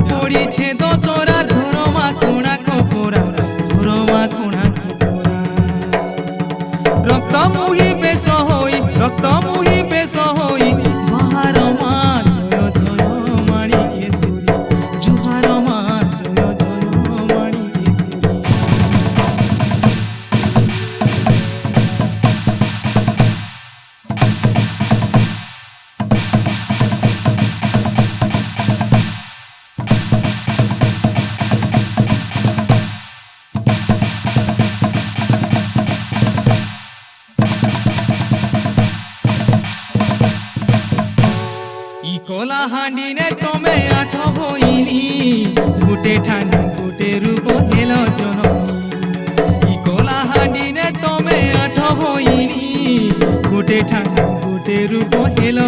পড়িছে দোসরা ধরমা কোণা খোপরা ধরমা কোণা খোপরা রক্ত মুহি বেশ হই রক্ত মুহি বেশ হই বাহার মা জয় জয় মাণিকেশ্বরী জুহার মা জয় জয় মাণিকেশ্বরী কলা হাঁডি নে তমে আঠ ভইনি গোটে ঠানি গোটে রূপ হেল জননী কলা হাঁডি নে তমে আঠ ভইনি গোটে ঠানি গোটে রূপ হেল